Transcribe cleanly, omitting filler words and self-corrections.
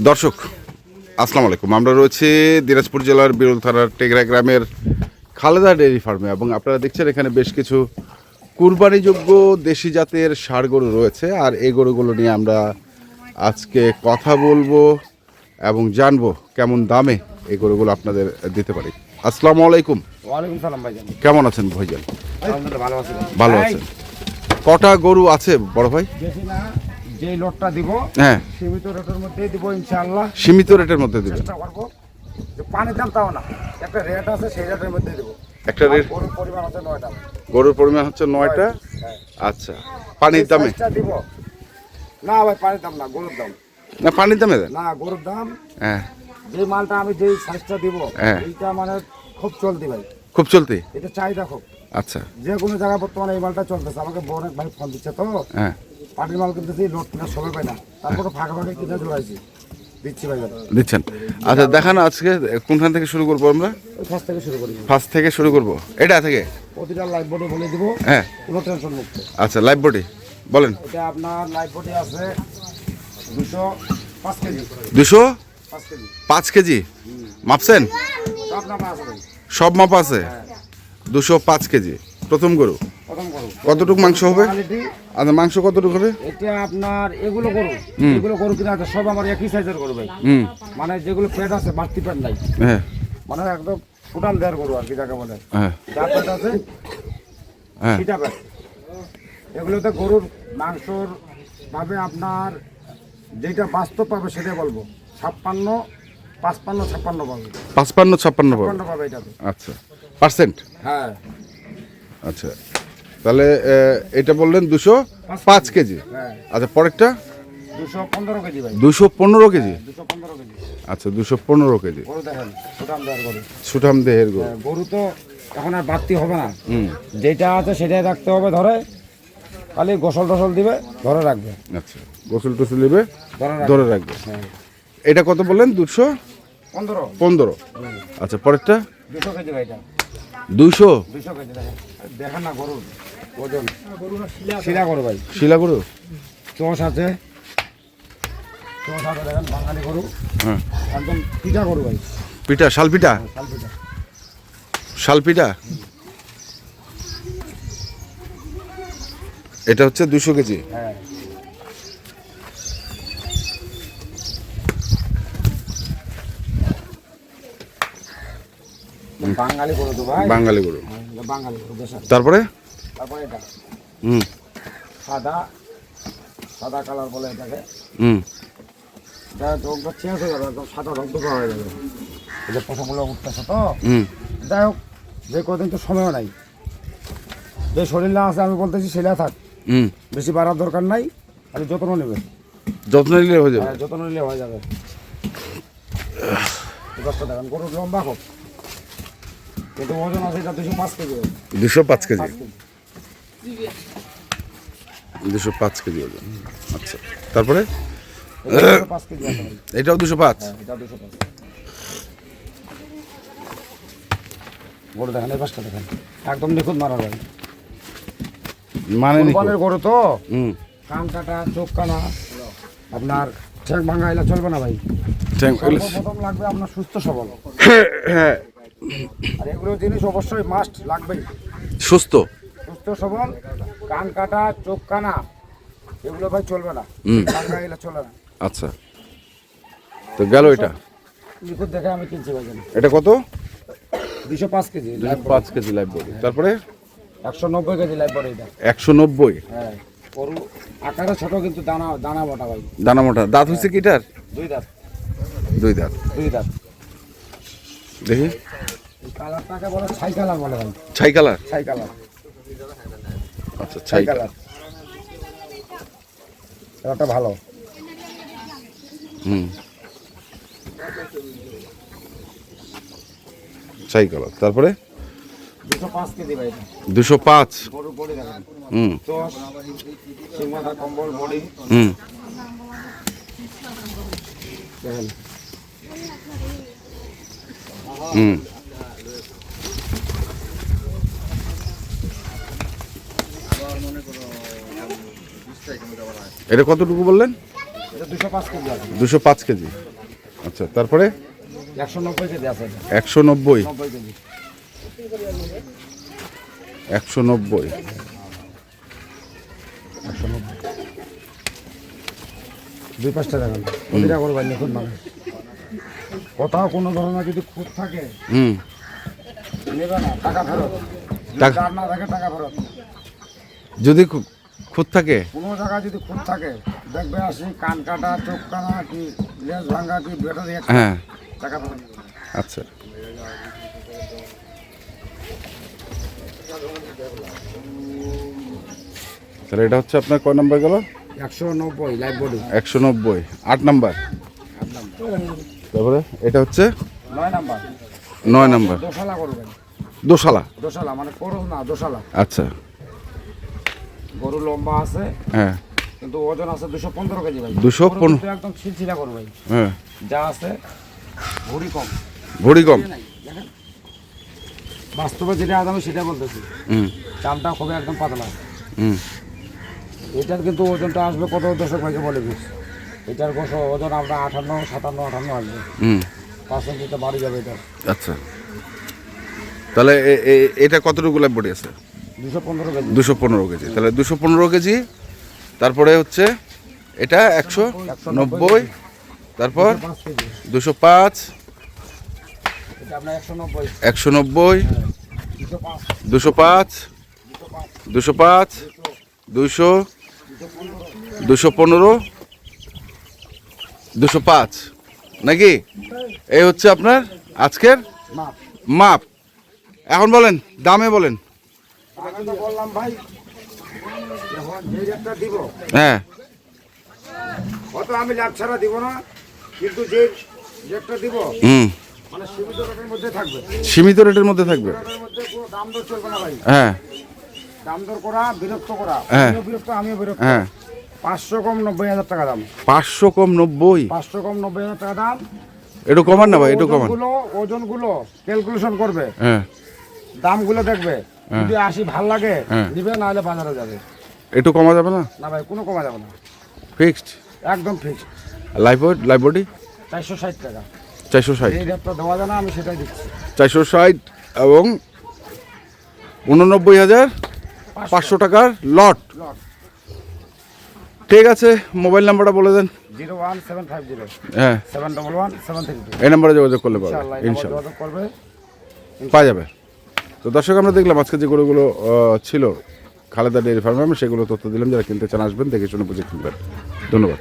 দর্শক আসসালামু আলাইকুম। আমরা রয়েছি দিনাজপুর জেলার বিরল থানার টেগরা গ্রামের খালেদা ডেয়ারি ফার্মে এবং আপনারা দেখছেন এখানে বেশ কিছু কুরবানিযোগ্য দেশি জাতের ষাঁড় গরু রয়েছে। আর এই গরুগুলো নিয়ে আমরা আজকে কথা বলবো এবং জানবো কেমন দামে এই গরুগুলো আপনাদের দিতে পারি। আসসালামু আলাইকুম। ওয়ালাইকুম সালাম ভাইজান। কেমন আছেন ভাইজান? আলহামদুলিল্লাহ ভালো আছি। ভালো আছেন। কটা গরু আছে বড় ভাই? বেশি না, যে লটটা দিব হ্যাঁ, সীমিত রেটের মধ্যেই দিব ইনশাআল্লাহ। সীমিত রেটের মধ্যে দিবেন? চেষ্টা করবো যে পানির দাম তাও না, একটা রেট আছে সেই রেটের মধ্যে দিব। একটা রেট? গরুর পরিমাণ হচ্ছে 9টা। গরুর পরিমাণ হচ্ছে 9টা। হ্যাঁ। আচ্ছা, পানির দামে? দিব না ভাই, পানির দাম না, গরুর দাম। না, পানির দামে দেন? না, গরুর দাম। হ্যাঁ, যে মালটা আমি যেই সাইজটা দিব হ্যাঁ, এইটা মানে খুব চলতি ভাই, খুব চলতি। এটা চাহিদা খুব। আচ্ছা, যে কোনো জায়গায় বর্তমানে এই মালটা চলতেছে। আমাকে অনেক ভাই ফোন দিচ্ছে তো, হ্যাঁ, পাটির মাল কিনতেছি, লোড কিনা সময় পাই না, তারপরে ফাঁকা ফাঁকা কিনে জোড়াইছি, দিচ্ছি ভাই। দিচ্ছেন? আচ্ছা, দেখান আজকে কোনখান থেকে শুরু করবো আমরা? ওই ফার্স্ট থেকে শুরু করি। ফার্স্ট থেকে শুরু করবো, এটা থেকে? প্রতিটা লাইভ বডি বলে দিব, হ্যাঁ, কোনো টেনশন মুক্ত। আচ্ছা, লাইভ বডি বলেন। এটা আপনার লাইভ বডি আছে 205 কেজি। 205 5 KG KG মাপছেন? সব নামা আছে ভাই। সব মাপ আছে? 205 কেজি প্রথম গরু। প্রথম গরু কতটুকু মাংস হবে? কোয়ালিটি আচ্ছা, মাংস কতটুকু হবে? এটা আপনার এগুলো গরু কিনা আছে সব আমার একই সাইজের গরু ভাই। মানে যেগুলো পেট আছে, বাড়তি পেট নাই, হ্যাঁ, মানে একদম ফুটান দেওয়ার গরু আর কি যাকে বলে। হ্যাঁ, যা পেট আছে হ্যাঁ, সেটা পেট। এগুলোতে গরুর মাংসর ভাবে আপনার যেটা বাস্তব পাবে সেটাই বলবো। 56, 55, 56 পাবে। 55, 56 পাবে? 56 পাবে এটাতে। আচ্ছা, পার্সেন্ট? হ্যাঁ। আচ্ছা, তাহলে এটা বললেন 205 কেজি। হ্যাঁ। আচ্ছা, পরেরটা? 215 কেজি ভাই। 215 কেজি? 215 কেজি। আচ্ছা, 215 কেজি। গরু দেখেন, সুঠাম দেওয়ার গরু। সুঠাম দেহের গরু। হ্যাঁ, গরু তো এখন আর বাড়তি হবে না, যেটা আছে সেটাই রাখতে হবে ধরে। খালি গোসল টোসল দিবে, ধরে রাখবে। আচ্ছা, গোসল টোসল দিবে, ধরে রাখবে। হ্যাঁ। এটা কত বললেন? 215। আচ্ছা, পরেরটা? 200 কেজি ভাই। এটা 200 কেজি। দেখেন না গরুর ওজন, শিলা গরু ভাই। শিলা গরু? চোষ আছে, দেখেন বাঙালি গরু, হ্যাঁ, একদম পিঠা গরু ভাই। পিঠা? শালপিঠা? শাল পিঠা। শালপিঠা। এটা হচ্ছে 200 কেজি। হ্যাঁ। বাঙালি গরু তো ভাই। বাঙালি গরু। বাঙালি গরু দেশাল। তারপরে? তারপরে এটা হুম, সাদা কালার বলে এটাকে। হুম, এটা রংটা চেঞ্জ হয়ে যাবে, একদম সাদা রংটা হয়ে যাবে। এটা প্রথমগুলো উঠতেছে তো। হুম, যাই হোক, যে কদিন তো সময়ও নাই, যে শরীর না আছে আমি বলতেছি সেটা থাক, হুম। বেশি বাড়ার দরকার নাই, খালি যত্ন নেবে। যত্ন নিলে হয়ে যাবে? হ্যাঁ, যত্ন নিলে হয়ে যাবে। দশটা দেখেন, গরুর লম্বা হোক, কিন্তু ওজন আছে এটা 205 কেজি। 205 কেজি? 5 কেজি। 205 কেজি ওজন। আচ্ছা, তারপরে? এটা 5 কেজি আছে ভাই। এটাও 205? হ্যাঁ, এটা 205। গরু দেখেন, এই পাশটা দেখেন, একদম নিখুঁত মারা ভাই। মানে কোরবানির গরু তো, হুম, কান কাটা, চোখ কানা, আপনার ঠ্যাং ভাঙা এলা চলবে না ভাই। প্রথম লাগবে আপনার সুস্থ সবল। হ্যাঁ, আর এগুলো জিনিস অবশ্যই মাস্ট লাগবেই। সুস্থ সবল, কান কাটা, চোখ কানা, এগুলো ভাই চলবে না, ভাঙা এলা চলে না। আচ্ছা, তো গেল এটা। নিখুঁত দেখে আমি কিনছি ভাই। এটা কত? 205 কেজি। 205 KG live body. তারপরে? 190 কেজি লাইভ বডি এটা। 190? হ্যাঁ, গরু আকারে ছোট কিন্তু দানা মোটা ভাই। দানা মোটা। দাঁত হচ্ছে কি এটার? 2 দাঁত। 2 দাঁত। দেখি। এই কালারটাকে বলে ছাই কালার বলে ভাই। ছাই কালার? ছাই কালার। আচ্ছা, ছাই কালার। এটা ভালো। হুম, ছাই কালার। তারপরে? 205 কেজি ভাই এটা। 205? গরুর বডি দেখেন, হুম, চোষ, সিংমাথা, কম্বল, বডি হুম, দেখেন। হুম। এটা কতটুকু বললেন? এটা 205 কেজি আছে। 205 কেজি। আচ্ছা, তারপরে 190 কেজি আছে। 190 90 কেজি। 190 দুই পাঁচটা দেখান প্রতিটা করবেন দেখুন মানে কোথাও কোনো ধরনের যদি খুঁত থাকে হুম নেবে না, টাকা ফেরত। টাকা- যার না থাকে টাকা ফেরত। যদি খুঁত থাকে কোনো জায়গায় যদি খুঁত থাকে দেখবে আসি কান কাটা, চোখ কাটা, কি লেজ ভাঙা, কি ব্যাটারি হ্যাঁ টাকা ফেরত। আচ্ছা তাহলে এটা হচ্ছে আপনার কয় নাম্বার গেল 190 লাইভ বডি। 190 8 নাম্বার তারপরে এটা হচ্ছে 9 নাম্বার 9 নাম্বার দোশালা করবেন। দোশালা দোশালা মানে করো না, দোশালা। আচ্ছা গরু লম্বা আছে হ্যাঁ কিন্তু ওজন আছে 215 কেজি ভাই। 215 গরু কিন্তু একদম ছিলছিলা করবে ভাই। হ্যাঁ যা আছে ভুড়ি কম। ভরি কম দেখেন বাস্তবে যেটা আজ আমি সেটা বলতেছি। হুম চামটা খুবই একদম পাতলা। হুম এটার কিন্তু ওজনটা আসবে কত দর্শক ভাইকে বলে দিস। এটার ওজন আমরা 58, 57, 58 আসবে। হুম 5 ইঞ্চিতে বাড়ি যাবে এটা। আচ্ছা তাহলে এটা কতটুকু লাইভ বডি আছে 215 কেজি। 215 কেজি তাহলে 215 কেজি তারপরে হচ্ছে এটা 190 তারপর 5 কেজি। 205 এটা আপনার 190, 190 205, 205 205 200 215 205 নাকি এই হচ্ছে আপনার আজকের মাপ। মাপ এখন বলেন দামে বলেন আগে তো বললাম ভাই এখন যে রেটটা দিব হ্যাঁ হয়তো আমি লাভ ছাড়া দিব না, কিন্তু যে রেটটা দিব হুম মানে সীমিত রেটের মধ্যে থাকবে। সীমিত রেটের মধ্যে থাকবে রেটের মধ্যে কোনো দাম দর চলবে না ভাই। হ্যাঁ দাম দর করা বিরক্ত করা, হ্যাঁ। আমিও বিরক্ত, আমিও বিরক্ত। হ্যাঁ 500 কম 90,000 টাকা দাম। 500 কম 90 500 কম 90,000 টাকা দাম। একটু কমান না ভাই একটু কমান ওজনগুলো ক্যালকুলেশন করবে, হ্যাঁ দামগুলো দেখবে। হ্যাঁ। যদি আসি ভাল লাগে হ্যাঁ। নিবে, নাহলে বাজারে যাবে। একটু কমা যাবে না না ভাই কোনো কমা যাবে না, ফিক্সড একদম ফিক্সড। লাইভ বডি 460 টাকা। 460 এই রেটটা দেওয়া যায় না, আমি সেটাই দিচ্ছি। 460 এবং 89,500 টাকার লট লট ঠিক আছে মোবাইল নাম্বারটা বলে দেন 01750 হ্যাঁ 711 732। এই নাম্বারে যোগাযোগ করলে পারবে ইনশাআল্লাহ এই নাম্বারে ইনশাআল্লাহ যোগাযোগ করবে। পাওয়া যাবে তো দর্শক আমরা দেখলাম আজকে যে গরুগুলো ছিল খালেদা ডেয়ারি ফার্মে আমি সেগুলো তথ্য দিলাম যারা কিনতে চান আসবেন দেখে শুনে বুঝে কিনবেন ধন্যবাদ